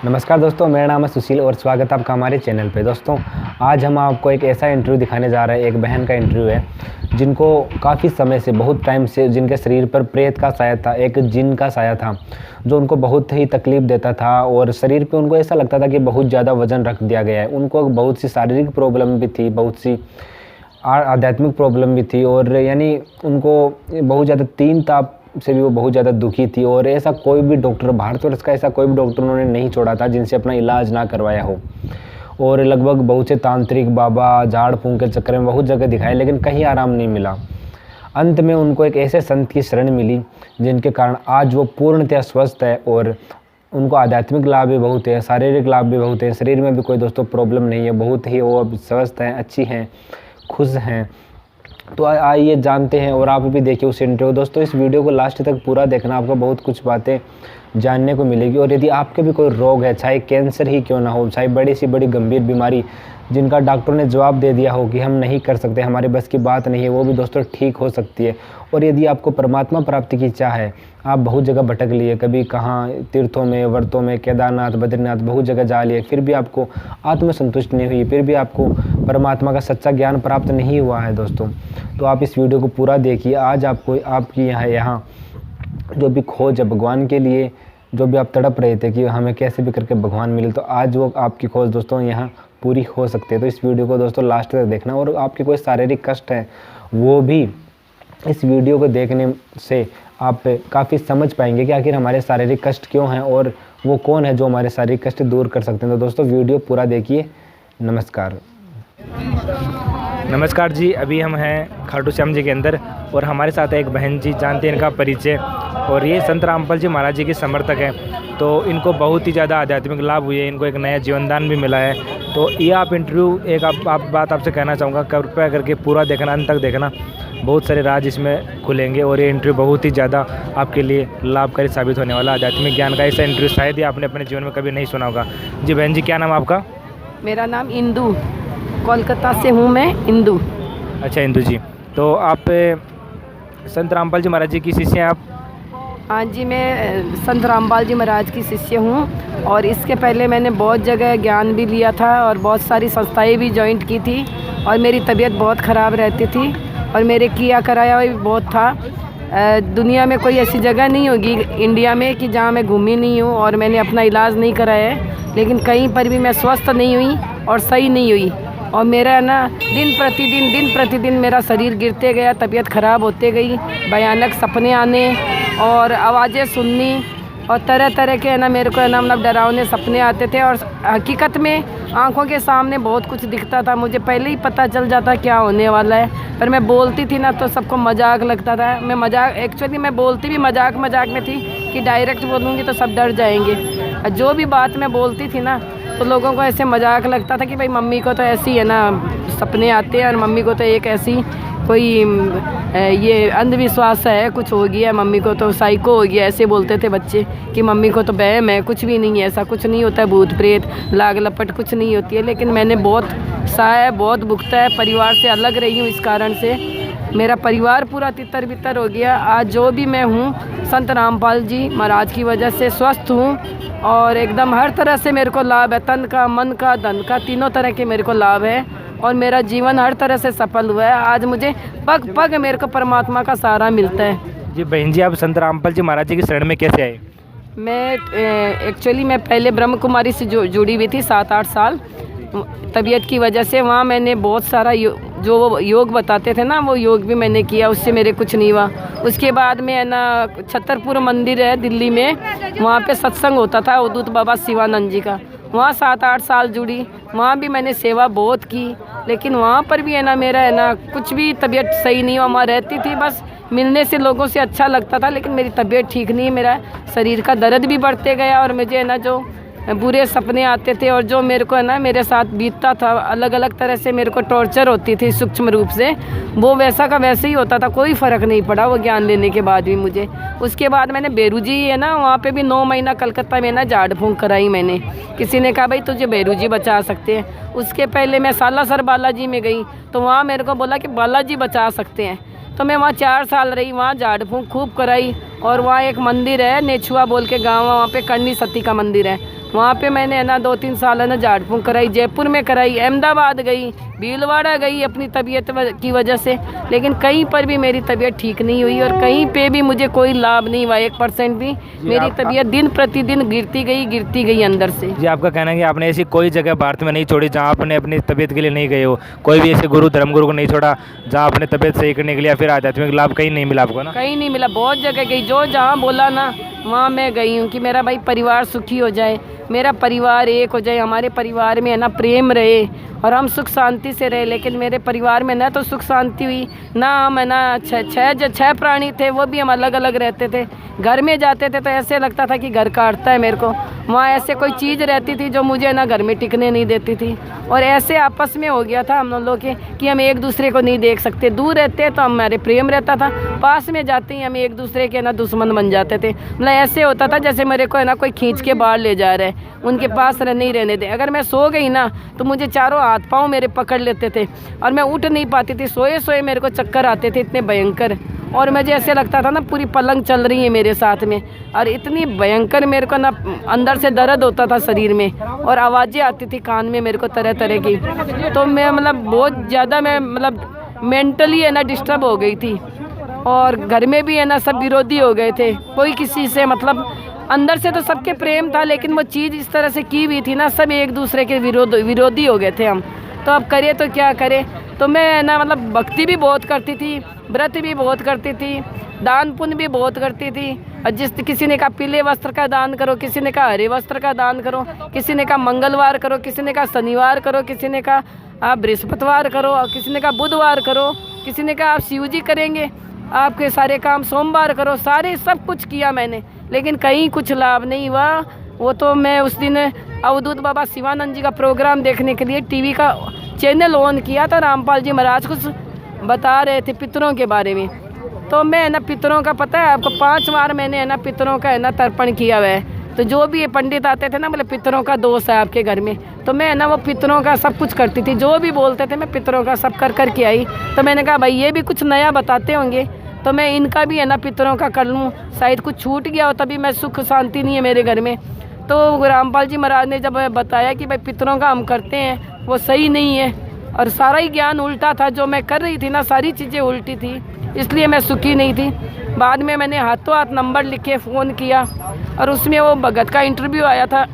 नमस्कार दोस्तों, मेरा नाम है सुशील और स्वागत है आपका हमारे चैनल पे। दोस्तों, आज हम आपको एक ऐसा इंटरव्यू दिखाने जा रहे हैं। एक बहन का इंटरव्यू है जिनको काफ़ी समय से, बहुत टाइम से जिनके शरीर पर प्रेत का साया था, एक जिन का साया था जो उनको बहुत ही तकलीफ़ देता था और शरीर पे उनको ऐसा लगता था कि बहुत ज़्यादा वज़न रख दिया गया है। उनको बहुत सी शारीरिक प्रॉब्लम भी थी, बहुत सी आध्यात्मिक प्रॉब्लम भी थी और यानी उनको बहुत ज़्यादा तीन ताप से भी वो बहुत ज़्यादा दुखी थी। और ऐसा कोई भी डॉक्टर, भारतवर्ष का ऐसा कोई भी डॉक्टर उन्होंने नहीं छोड़ा था जिनसे अपना इलाज ना करवाया हो। और लगभग बहुत से तांत्रिक, बाबा, झाड़ फूंक के चक्कर में बहुत जगह दिखाए, लेकिन कहीं आराम नहीं मिला। अंत में उनको एक ऐसे संत की शरण मिली जिनके कारण आज वो पूर्णतः स्वस्थ है और उनको आध्यात्मिक लाभ भी बहुत है, शारीरिक लाभ भी बहुत है। शरीर में भी कोई दोस्तों प्रॉब्लम नहीं है, बहुत ही वो अब स्वस्थ हैं, अच्छी हैं, खुश हैं। तो आइए जानते हैं और आप भी देखिए उस इंटरव्यू। दोस्तों, इस वीडियो को लास्ट तक पूरा देखना, आपको बहुत कुछ बातें जानने को मिलेगी। और यदि आपके भी कोई रोग है, चाहे कैंसर ही क्यों ना हो, चाहे बड़ी सी बड़ी गंभीर बीमारी जिनका डॉक्टरों ने जवाब दे दिया हो कि हम नहीं कर सकते, हमारे बस की बात नहीं है, वो भी दोस्तों ठीक हो सकती है। और यदि आपको परमात्मा प्राप्ति की इच्छा है, आप बहुत जगह भटक लिए, कभी कहाँ तीर्थों में, व्रतों में, केदारनाथ, बद्रीनाथ, बहुत जगह जा लिए, फिर भी आपको आत्मसंतुष्टि नहीं हुई, फिर भी आपको परमात्मा का सच्चा ज्ञान प्राप्त नहीं हुआ है दोस्तों, तो आप इस वीडियो को पूरा देखिए। आज आपको आपकी यहाँ जो भी खोज है भगवान के लिए, जो भी आप तड़प रहे थे कि हमें कैसे भी करके भगवान मिले, तो आज वो आपकी खोज दोस्तों यहाँ पूरी हो सकती है। तो इस वीडियो को दोस्तों लास्ट तक देखना। और आपके कोई शारीरिक कष्ट है वो भी इस वीडियो को देखने से आप काफ़ी समझ पाएंगे कि आखिर हमारे शारीरिक कष्ट क्यों हैं और वो कौन है जो हमारे शारीरिक कष्ट दूर कर सकते हैं। तो दोस्तों वीडियो पूरा देखिए। नमस्कार जी, अभी हम हैं खाटू श्याम जी के अंदर और हमारे साथ एक बहन जी, जानते हैं इनका परिचय। और ये संत रामपाल जी महाराज जी के समर्थक हैं, तो इनको बहुत ही ज़्यादा आध्यात्मिक लाभ हुए, इनको एक नया जीवनदान भी मिला है। तो ये आप इंटरव्यू एक बात आपसे कहना चाहूँगा, कृपया करके पूरा देखना, अंत तक देखना, बहुत सारे राज इसमें खुलेंगे और ये इंटरव्यू बहुत ही ज़्यादा आपके लिए लाभकारी साबित होने वाला। आध्यात्मिक ज्ञान का ऐसा इंटरव्यू शायद ही आपने अपने जीवन में कभी नहीं सुना होगा। जी बहन जी, क्या नाम आपका? मेरा नाम इंदू, कोलकाता से हूँ मैं, इंदू। अच्छा इंदू जी, तो आप संत रामपाल जी महाराज जी की शिष्य हैं आप? हाँ जी, मैं संत रामपाल जी महाराज की शिष्य हूँ और इसके पहले मैंने बहुत जगह ज्ञान भी लिया था और बहुत सारी संस्थाएं भी ज्वाइंट की थी। और मेरी तबीयत बहुत ख़राब रहती थी और मेरे किया कराया भी बहुत था। दुनिया में कोई ऐसी जगह नहीं होगी इंडिया में कि जहाँ मैं घूमी नहीं हूँ और मैंने अपना इलाज नहीं कराया है, लेकिन कहीं पर भी मैं स्वस्थ नहीं हुई और सही नहीं हुई। और मेरा ना दिन प्रतिदिन मेरा शरीर गिरते गया, तबीयत ख़राब होते गई, भयानक सपने आने और आवाज़ें सुननी और तरह तरह के ना मेरे को ना मतलब डरावने सपने आते थे। और हकीकत में आंखों के सामने बहुत कुछ दिखता था, मुझे पहले ही पता चल जाता क्या होने वाला है। पर मैं बोलती थी ना तो सबको मजाक लगता था। एक्चुअली मैं बोलती भी मजाक में थी कि डायरेक्ट बोलूँगी तो सब डर जाएंगे। जो भी बात मैं बोलती थी ना तो लोगों को ऐसे मजाक लगता था कि भाई मम्मी को तो ऐसी है ना सपने आते हैं और मम्मी को तो एक ऐसी कोई ये अंधविश्वास है, कुछ हो गया, मम्मी को तो साइको हो गया, ऐसे बोलते थे बच्चे कि मम्मी को तो बहम है। कुछ भी नहीं है, ऐसा कुछ नहीं होता है, भूत प्रेत लाग लपट कुछ नहीं होती है। लेकिन मैंने बहुत सहा, बहुत भुगता है, परिवार से अलग रही हूँ, इस कारण से मेरा परिवार पूरा तितर बितर हो गया। आज जो भी मैं हूँ संत रामपाल जी महाराज की वजह से स्वस्थ हूँ और एकदम हर तरह से मेरे को लाभ है, तन का, मन का, धन का, तीनों तरह के मेरे को लाभ है और मेरा जीवन हर तरह से सफल हुआ है। आज मुझे पग पग मेरे को परमात्मा का सहारा मिलता है। जी बहन जी, आप संत रामपाल जी महाराज जी की शरण में कैसे आए? मैं एक्चुअली मैं पहले ब्रह्म कुमारी से जुड़ी हुई थी 7-8 साल, तबीयत की वजह से। वहाँ मैंने बहुत सारा जो वो योग बताते थे ना, वो योग भी मैंने किया, उससे मेरे कुछ नहीं हुआ। उसके बाद में है ना छतरपुर मंदिर है दिल्ली में, वहाँ पे सत्संग होता था अवधूत बाबा शिवानंद जी का, वहाँ 7-8 साल जुड़ी, वहाँ भी मैंने सेवा बहुत की। लेकिन वहाँ पर भी है ना मेरा है ना कुछ भी तबीयत सही नहीं हुआ। वहाँ रहती थी, बस मिलने से लोगों से अच्छा लगता था, लेकिन मेरी तबीयत ठीक नहीं है, मेरा शरीर का दर्द भी बढ़ते गया और मुझे है ना जो बुरे सपने आते थे और जो मेरे को है ना मेरे साथ बीतता था, अलग अलग तरह से मेरे को टॉर्चर होती थी सूक्ष्म रूप से, वो वैसा का वैसे ही होता था, कोई फ़र्क नहीं पड़ा वो ज्ञान लेने के बाद भी मुझे। उसके बाद मैंने बेरू जी है ना, वहाँ पे भी 9 महीना कलकत्ता में ना झाड़ फूँक कराई मैंने। किसी ने कहा भाई तुझे बेरू जी बचा सकते हैं। उसके पहले मैं सालासर बालाजी में गई तो वहाँ मेरे को बोला कि बालाजी बचा सकते हैं, तो मैं वहाँ 4 साल रही, वहाँ झाड़ फूँक खूब कराई और वहाँ एक मंदिर है नेछुआ बोल के गाँव, वहाँ पे करनी सती का मंदिर है। वहाँ पे मैंने है ना 2-3 साल है ना झाड़ फूँक कराई, जयपुर में कराई, अहमदाबाद गई, भीलवाड़ा गई अपनी तबीयत की वजह से, लेकिन कहीं पर भी मेरी तबीयत ठीक नहीं हुई और कहीं पे भी मुझे कोई लाभ नहीं हुआ 1% भी। मेरी तबीयत दिन प्रतिदिन गिरती गई अंदर से। जी, आपका कहना है कि आपने ऐसी कोई जगह भारत में नहीं छोड़ी जहाँ आपने अपनी तबीयत के लिए नहीं गए हो, कोई भी ऐसे गुरु धर्मगुरु को नहीं छोड़ा जहाँ अपने तबीयत सही करने के लिए या फिर आध्यात्मिक लाभ कहीं नहीं मिला आपको ना? कहीं नहीं मिला, बहुत जगह गई, जो जहाँ बोला ना वहाँ मैं गई हूँ कि मेरा भाई परिवार सुखी हो जाए, मेरा परिवार एक हो जाए, हमारे परिवार में है ना प्रेम रहे और हम सुख शांति से रहे। लेकिन मेरे परिवार में ना तो सुख शांति हुई ना, हम है ना छह प्राणी थे, वो भी हम अलग अलग रहते थे। घर में जाते थे तो ऐसे लगता था कि घर काटता है मेरे को। वहाँ ऐसे कोई चीज़ रहती थी जो मुझे ना घर में टिकने नहीं देती थी, और ऐसे आपस में हो गया था हम लोगों के कि हम एक दूसरे को नहीं देख सकते। दूर रहते तो हमारे प्रेम रहता था, पास में जाते ही हम एक दूसरे के ना दुश्मन बन जाते थे। मतलब ऐसे होता था जैसे मेरे को है ना कोई खींच के बाहर ले जा रहा है, उनके पास नहीं रहने दे। अगर मैं सो गई ना तो मुझे चारों हाथ पाँव मेरे पकड़ लेते थे और मैं उठ नहीं पाती थी, सोए सोए मेरे को चक्कर आते थे इतने भयंकर। और मुझे ऐसे लगता था ना पूरी पलंग चल रही है मेरे साथ में, और इतनी भयंकर मेरे को ना अंदर से दर्द होता था शरीर में, और आवाज़ें आती थी कान में मेरे को तरह तरह की। तो मैं मतलब बहुत ज़्यादा मैं मतलब मेंटली है ना डिस्टर्ब हो गई थी, और घर में भी है ना सब विरोधी हो गए थे। कोई किसी से मतलब अंदर से तो सबके प्रेम था, लेकिन वो चीज़ इस तरह से की हुई थी ना, सब एक दूसरे के विरोधी हो गए थे हम। तो अब करे तो क्या करे। तो मैं ना मतलब भक्ति भी बहुत करती थी, व्रत भी बहुत करती थी, दान पुण्य भी बहुत करती थी। और किसी ने कहा पीले वस्त्र का दान करो, किसी ने कहा हरे वस्त्र का दान करो, किसी ने कहा मंगलवार करो, किसी ने कहा शनिवार करो, किसी ने कहा आप बृहस्पतिवार करो, और किसी ने कहा बुधवार करो, किसी ने कहा आप शिव जी करेंगे, आपके सारे काम सोमवार करो। सारे सब कुछ किया मैंने, लेकिन कहीं कुछ लाभ नहीं हुआ। वो तो मैं उस दिन अवधूत बाबा शिवानंद जी का प्रोग्राम देखने के लिए टीवी का चैनल ऑन किया था, रामपाल जी महाराज कुछ बता रहे थे पितरों के बारे में। तो मैं ना पितरों का पता है आपको 5 बार मैंने है ना पितरों का है ना तर्पण किया हुआ है। तो जो भी ये पंडित आते थे ना बोले पितरों का दोष है आपके घर में, तो मैं ना वो पितरों का सब कुछ करती थी, जो भी बोलते थे मैं पितरों का सब कर के आई। तो मैंने कहा भाई ये भी कुछ नया बताते होंगे, तो मैं इनका भी है ना पितरों का कर लूँ, शायद कुछ छूट गया हो, तभी मैं सुख शांति नहीं है मेरे घर में। तो रामपाल जी महाराज ने जब बताया कि भाई पितरों का हम करते हैं वो सही नहीं है, और सारा ही ज्ञान उल्टा था, जो मैं कर रही थी ना सारी चीज़ें उल्टी थी, इसलिए मैं सुखी नहीं थी। बाद में मैंने हाथों हाथ नंबर लिख के फ़ोन किया, और उसमें वो भगत का इंटरव्यू आया था।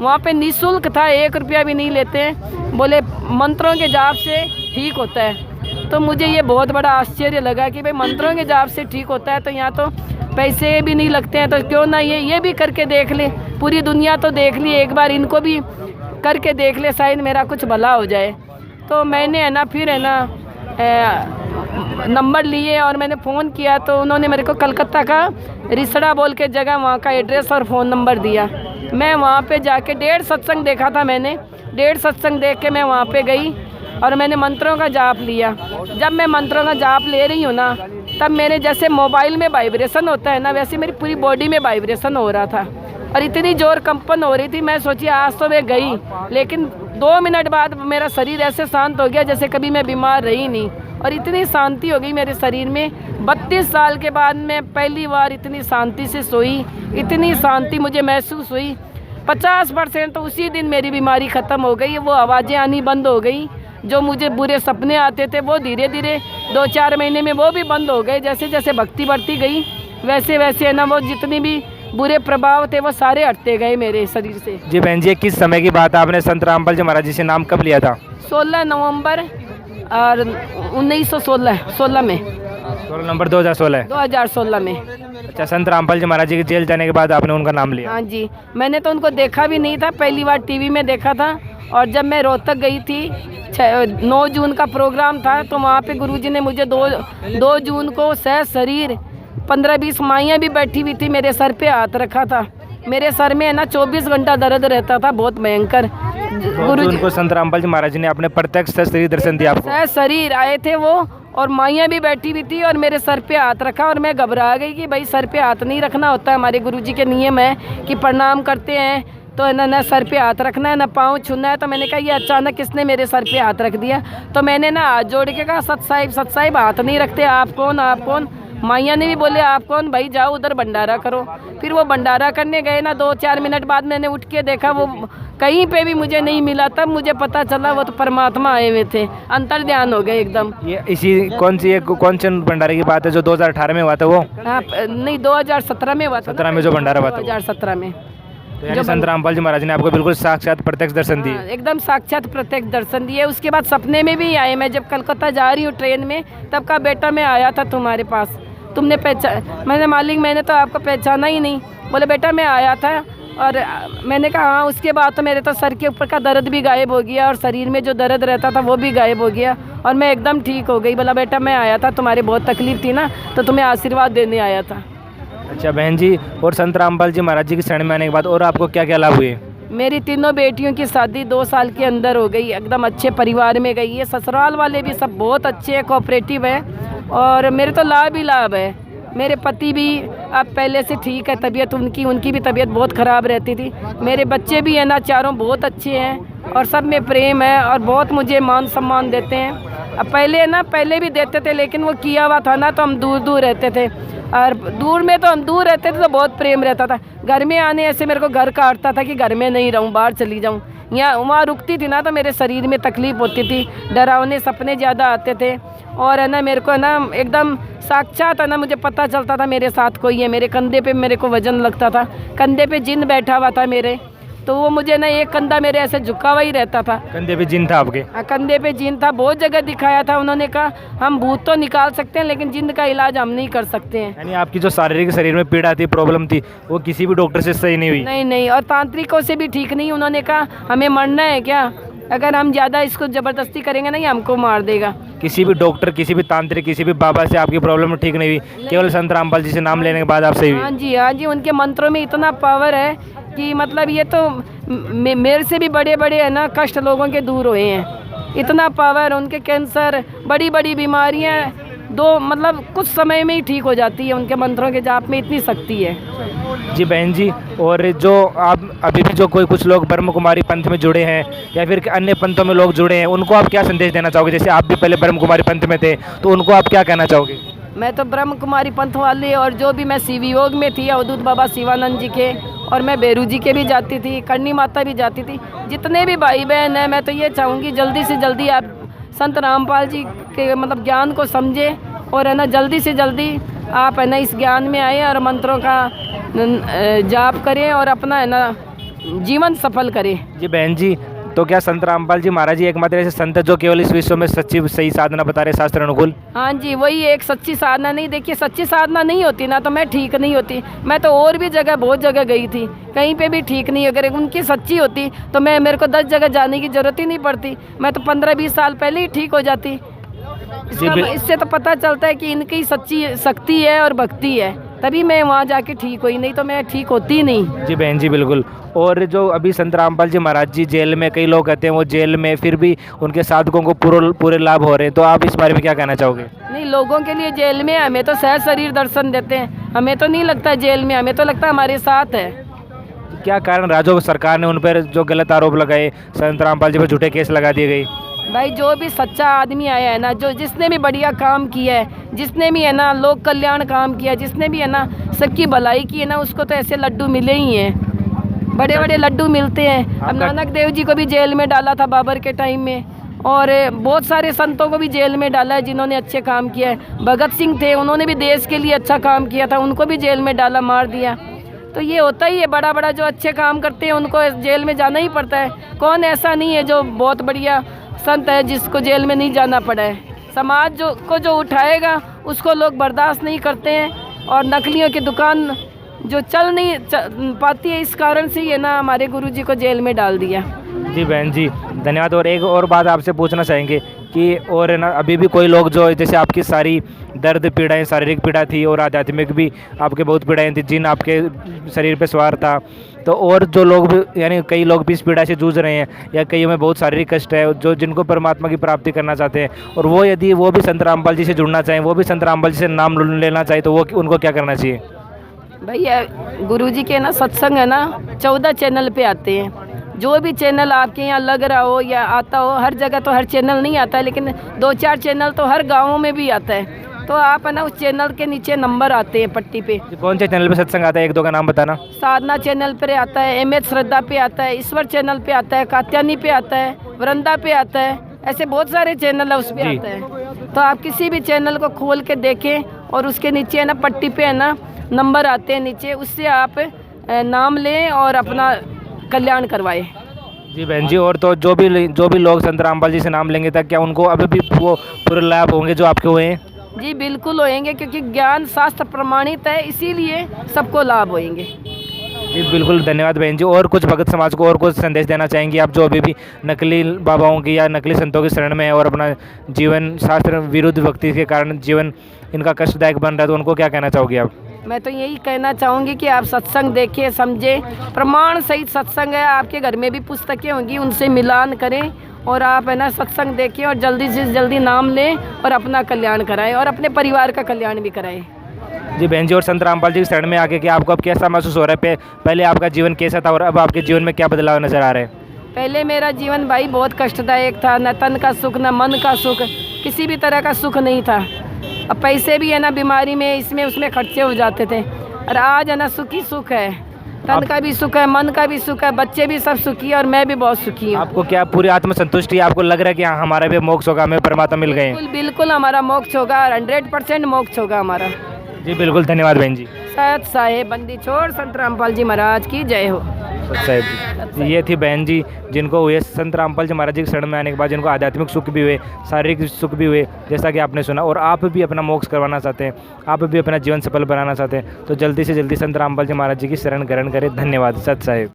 वहाँ पे निःशुल्क था, 1 रुपया भी नहीं लेते हैं, बोले मंत्रों के जाप से ठीक होता है। तो मुझे ये बहुत बड़ा आश्चर्य लगा कि भाई मंत्रों के जाप से ठीक होता है, तो यहाँ तो पैसे भी नहीं लगते हैं, तो क्यों ना ये भी करके देख ले। पूरी दुनिया तो देख ली, एक बार इनको भी करके देख ले, शायद मेरा कुछ भला हो जाए। तो मैंने है ना फिर है ना नंबर लिए और मैंने फ़ोन किया, तो उन्होंने मेरे को कलकत्ता का रिसड़ा बोल के जगह वहाँ का एड्रेस और फ़ोन नंबर दिया। मैं वहाँ पे जाके 1.5 सत्संग देखा था मैंने, 1.5 सत्संग देख के मैं वहाँ पे गई और मैंने मंत्रों का जाप लिया। जब मैं मंत्रों का जाप ले रही हूँ ना, तब मेरे जैसे मोबाइल में वाइब्रेशन होता है ना, वैसे मेरी पूरी बॉडी में वाइब्रेशन हो रहा था और इतनी जोर कंपन हो रही थी। मैं सोची आज तो मैं गई, लेकिन 2 मिनट बाद मेरा शरीर ऐसे शांत हो गया जैसे कभी मैं बीमार रही नहीं, और इतनी शांति हो गई मेरे शरीर में। 32 साल के बाद मैं पहली बार इतनी शांति से सोई, इतनी शांति मुझे महसूस हुई। 50% तो उसी दिन मेरी बीमारी ख़त्म हो गई। वो आवाज़ें आनी बंद हो गई, जो मुझे बुरे सपने आते थे वो धीरे धीरे 2-4 महीने में वो भी बंद हो गए। जैसे जैसे भक्ति बढ़ती गई वैसे वैसे है ना, वो जितनी भी बुरे प्रभाव थे वो सारे हटते गए मेरे शरीर से। जी बहन जी, किस समय की बात आपने संत रामपाल जी महाराज जी से नाम कब लिया था? 16 नवंबर और 1916 में, 16 नवंबर 2016 में। अच्छा, संत रामपाल जी महाराज जी के जेल जाने के बाद आपने उनका नाम लिया? हाँ जी, मैंने तो उनको देखा भी नहीं था, पहली बार टीवी में देखा था। और जब मैं रोहतक गई थी 9 जून का प्रोग्राम था, तो वहाँ पे गुरुजी ने मुझे 2 जून को सह शरीर 15-20 माइयाँ भी बैठी हुई थी, मेरे सर पे हाथ रखा था। मेरे सर में है ना 24 घंटा दर्द रहता था, बहुत भयंकर। गुरुजी को संत रामपाल जी महाराज जी ने अपने प्रत्यक्ष शरीर दर्शन दिया आपको? सह शरीर आए थे वो, और माइयाँ भी बैठी हुई थी और मेरे सर पे हाथ रखा, और मैं घबरा गई कि भाई सर पे हाथ नहीं रखना होता है, हमारे गुरुजी के नियम है कि प्रणाम करते हैं तो है ना सर पे हाथ रखना है, ना पाँव छूना है। तो मैंने कहा ये अचानक किसने मेरे सर पे हाथ रख दिया? तो मैंने ना हाथ जोड़ के कहा सत साहिब हाथ नहीं रखते, आप कौन? माइया ने भी बोले आप कौन भाई, जाओ उधर भंडारा करो। फिर वो भंडारा करने गए ना, 2-4 मिनट बाद मैंने उठ के देखा वो कहीं पे भी मुझे नहीं मिला। तब मुझे पता चला वो तो परमात्मा आए हुए थे, अंतर ध्यान हो गए एकदम। ये इसी कौन से भंडारे की बात है जो 2018 में हुआ था वो? हाँ नहीं, 2017 में हुआ था। 17 में जो भंडारा हुआ था? 2017 में। तो यानी संत रामपाल जी महाराज ने आपको बिल्कुल साक्षात प्रत्यक्ष दर्शन दिए? हाँ, एकदम साक्षात प्रत्यक्ष दर्शन दिए। उसके बाद सपने में भी आए। मैं जब कलकत्ता जा रही हूँ ट्रेन में, तब का बेटा मैं आया था तुम्हारे पास, तुमने मैंने मालिक मैंने तो आपको पहचाना ही नहीं। बोले बेटा मैं आया था, और मैंने कहा हाँ। उसके बाद तो मेरे तो सर के ऊपर का दर्द भी गायब हो गया, और शरीर में जो दर्द रहता था वो भी गायब हो गया, और मैं एकदम ठीक हो गई। बोला बेटा मैं आया था, तुम्हारी बहुत तकलीफ थी ना, तो तुम्हें आशीर्वाद देने आया था। अच्छा बहन जी, और संत रामपाल जी महाराज जी की शरण में आने के बाद और आपको क्या क्या लाभ हुए? मेरी तीनों बेटियों की शादी 2 साल के अंदर हो गई। एकदम अच्छे परिवार में गई है। ससुराल वाले भी सब बहुत अच्छे हैं, कोऑपरेटिव हैं, और मेरे तो लाभ ही लाभ है। मेरे पति भी अब पहले से ठीक है, तबीयत उनकी भी तबीयत बहुत ख़राब रहती थी। मेरे बच्चे भी है ना, चारों बहुत अच्छे हैं, और सब में प्रेम है, और बहुत मुझे मान सम्मान देते हैं। अब पहले भी देते थे, लेकिन वो किया हुआ था ना, तो हम दूर दूर रहते थे, और दूर में तो हम दूर रहते थे तो बहुत प्रेम रहता था। घर में आने ऐसे मेरे को घर काटता था कि घर में नहीं रहूं, बाहर चली जाऊं। यहाँ वहाँ रुकती थी ना तो मेरे शरीर में तकलीफ़ होती थी, डरावने सपने ज़्यादा आते थे, और है ना मेरे को है ना एकदम साक्षात है ना मुझे पता चलता था मेरे साथ कोई है। मेरे कंधे पे मेरे को वजन लगता था, कंधे पे जिन बैठा हुआ था मेरे, तो वो मुझे ना एक कंधा मेरे ऐसे झुका हुआ ही रहता था। कंधे पे जिन था आपके? हाँ कंधे पे जिन था, बहुत जगह दिखाया था। उन्होंने कहा हम भूत तो निकाल सकते हैं, लेकिन जिन का इलाज हम नहीं कर सकते हैं। यानी आपकी जो शारीरिक शरीर में पीड़ा थी, प्रॉब्लम थी, वो किसी भी डॉक्टर से सही नहीं हुई? नहीं, और तांत्रिकों से भी ठीक नहीं। उन्होंने कहा हमें मरना है क्या, अगर हम ज़्यादा इसको ज़बरदस्ती करेंगे ना, ये हमको मार देगा। किसी भी डॉक्टर, किसी भी तांत्रिक, किसी भी बाबा से आपकी प्रॉब्लम ठीक नहीं हुई, केवल संत रामपाल जी से नाम लेने के बाद आप सही हुई? हाँ जी, उनके मंत्रों में इतना पावर है कि मतलब ये तो मेरे से भी बड़े बड़े है ना कष्ट लोगों के दूर हुए हैं। इतना पावर, उनके कैंसर, बड़ी बड़ी बीमारियाँ मतलब कुछ समय में ही ठीक हो जाती है। उनके मंत्रों के जाप में इतनी शक्ति है। जी बहन जी, और जो आप अभी भी जो कुछ लोग ब्रह्म कुमारी पंथ में जुड़े हैं या फिर अन्य पंथों में लोग जुड़े हैं, उनको आप क्या संदेश देना चाहोगे? जैसे आप भी पहले ब्रह्म कुमारी पंथ में थे, तो उनको आप क्या कहना चाहोगे? मैं तो ब्रह्म कुमारी पंथ वाले, और जो भी मैं शिव योग में थी, अवधूत बाबा शिवानंद जी के, और मैं बेरू जी के भी जाती थी, करणी माता भी जाती थी। जितने भी भाई बहन हैं, मैं तो ये चाहूँगी जल्दी से जल्दी आप संत रामपाल जी के मतलब ज्ञान को समझें, और है ना जल्दी से जल्दी आप है ना इस ज्ञान में आए, और मंत्रों का जाप करें, और अपना है ना जीवन सफल करें। जी बहन जी, तो क्या संत रामपाल जी महाराज जी एकमात्र ऐसे संत जो केवल इस विश्व में सच्ची सही साधना बता रहे, शास्त्र अनुकूल? हाँ जी, वही एक सच्ची साधना। नहीं देखिए, सच्ची साधना नहीं होती ना तो मैं ठीक नहीं होती। मैं तो और भी जगह बहुत जगह गई थी, कहीं पे भी ठीक नहीं। अगर उनकी सच्ची होती तो मेरे को 10 जगह जाने की ज़रूरत ही नहीं पड़ती। मैं तो 15-20 साल पहले ही ठीक हो जाती। इससे तो पता चलता है कि इनकी सच्ची शक्ति है और भक्ति है, तभी मैं वहाँ जाके ठीक हुई, नहीं तो मैं ठीक होती नहीं। जी बहन जी बिल्कुल। और जो अभी संत रामपाल जी महाराज जी जेल में, कई लोग कहते हैं वो जेल में, फिर भी उनके साधकों को पूरे लाभ हो रहे हैं, तो आप इस बारे में क्या कहना चाहोगे? नहीं, लोगों के लिए जेल में हमें तो सहज शरीर दर्शन देते हैं, हमें तो नहीं लगता जेल में, हमें तो लगता है हमारे साथ है। क्या कारण रहा जो सरकार ने उन पर जो गलत आरोप लगाए, संत रामपाल जी पर झूठे केस लगा दिए गए? भाई जो भी सच्चा आदमी आया है ना, जिसने भी बढ़िया काम किया है, जिसने भी है ना लोक कल्याण काम किया, जिसने भी है ना सबकी भलाई की है ना, उसको तो ऐसे लड्डू मिले ही हैं, बड़े बड़े लड्डू मिलते हैं। अब नानक देव जी को भी जेल में डाला था बाबर के टाइम में, और बहुत सारे संतों को भी जेल में डाला है जिन्होंने अच्छे काम किया है। भगत सिंह थे, उन्होंने भी देश के लिए अच्छा काम किया था, उनको भी जेल में डाला, मार दिया। तो ये होता ही है, बड़ा जो अच्छे काम करते हैं उनको जेल में जाना ही पड़ता है। कौन ऐसा नहीं है जो बहुत बढ़िया संत है जिसको जेल में नहीं जाना पड़ा है। समाज जो उठाएगा उसको लोग बर्दाश्त नहीं करते हैं, और नकलियों की दुकान जो चल नहीं पाती है, इस कारण से ये ना हमारे गुरुजी को जेल में डाल दिया। जी बहन जी धन्यवाद। और एक और बात आपसे पूछना चाहेंगे कि और है ना अभी भी कोई लोग जो जैसे आपकी सारी दर्द पीड़ाएं, शारीरिक पीड़ा थी और आध्यात्मिक भी आपके बहुत पीड़ाएं थी, जिन आपके शरीर पे सवार था, तो और जो लोग भी यानी कई लोग भी इस पीड़ा से जूझ रहे हैं, या कईयों में बहुत शारीरिक कष्ट है, जो जिनको परमात्मा की प्राप्ति करना चाहते हैं, और वो यदि वो भी संत रामपाल जी से जुड़ना चाहें, वो भी संत रामपाल जी से नाम लेना चाहे, तो वो उनको क्या करना चाहिए? भैया गुरुजी के ना सत्संग है ना 14 चैनल पे आते हैं। जो भी चैनल आपके यहाँ लग रहा हो या आता हो, हर जगह तो हर चैनल नहीं आता है, लेकिन 2-4 चैनल तो हर गाँवों में भी आता है। तो आप है ना उस चैनल के नीचे नंबर आते हैं पट्टी पे। कौन से चैनल पे सत्संग आता है, एक दो का नाम बताना। साधना चैनल पे आता है, MS श्रद्धा पे आता है, ईश्वर चैनल पे आता है, कात्यानी पे आता है, वृंदा पे आता है, ऐसे बहुत सारे चैनल है उस पे जी। आता है। तो आप किसी भी चैनल को खोल के देखें और उसके नीचे है ना पट्टी पे है ना नंबर आते हैं नीचे, उससे आप नाम लें और अपना कल्याण करवाएं। जी बहन जी, और तो जो भी लोग संत रामपाल जी से नाम लेंगे तक क्या उनको अभी भी वो पूरे लाभ होंगे जो आपके हुए हैं? जी बिल्कुल होएंगे, क्योंकि ज्ञान शास्त्र प्रमाणित है, इसीलिए सबको लाभ होएंगे। जी बिल्कुल, धन्यवाद बहन जी। और कुछ भगत समाज को और कुछ संदेश देना चाहेंगी आप, जो अभी भी नकली बाबाओं की या नकली संतों की शरण में है और अपना जीवन शास्त्र विरुद्ध भक्ति के कारण जीवन इनका कष्टदायक बन रहा है, तो उनको क्या कहना चाहोगी आप? मैं तो यही कहना चाहूँगी कि आप सत्संग देखें, समझें, प्रमाण सहित सत्संग है। आपके घर में भी पुस्तकें होंगी, उनसे मिलान करें और आप है ना सत्संग देखें और जल्दी से जल्दी नाम लें और अपना कल्याण कराएं और अपने परिवार का कल्याण भी कराएं। जी बहन जी, और संत रामपाल जी की शरण में आके क्या आपको अब कैसा महसूस हो रहा है? पहले आपका जीवन कैसा था और अब आपके जीवन में क्या बदलाव नजर आ रहे हैं? पहले मेरा जीवन भाई बहुत कष्टदायक था, न तन का सुख न मन का सुख, किसी भी तरह का सुख नहीं था। अब पैसे भी है ना बीमारी में इसमें उसमें खर्चे हो जाते थे, और आज है ना सुख ही सुख है, तन का भी सुख है, मन का भी सुख है, बच्चे भी सब सुखी है और मैं भी बहुत सुखी हूँ। आपको क्या पूरी आत्मसंतुष्टि है? आपको लग रहा है कि हाँ हमारा भी मोक्ष होगा, हमें परमात्मा मिल गए हैं? बिल्कुल बिल्कुल हमारा मोक्ष होगा और 100% मोक्ष होगा हमारा। जी बिल्कुल, धन्यवाद बहन जी। सत साहेब बंदी छोड़ संत रामपाल जी महाराज की जय हो। साहब जी, ये थी बहन जी जिनको हुए संत रामपाल जी महाराज जी की शरण में आने के बाद जिनको आध्यात्मिक सुख भी हुए, शारीरिक सुख भी हुए, जैसा कि आपने सुना। और आप भी अपना मोक्ष करवाना चाहते हैं, आप भी अपना जीवन सफल बनाना चाहते हैं, तो जल्दी से जल्दी संत रामपाल जी महाराज जी की शरण ग्रहण करें। धन्यवाद। सत साहिब।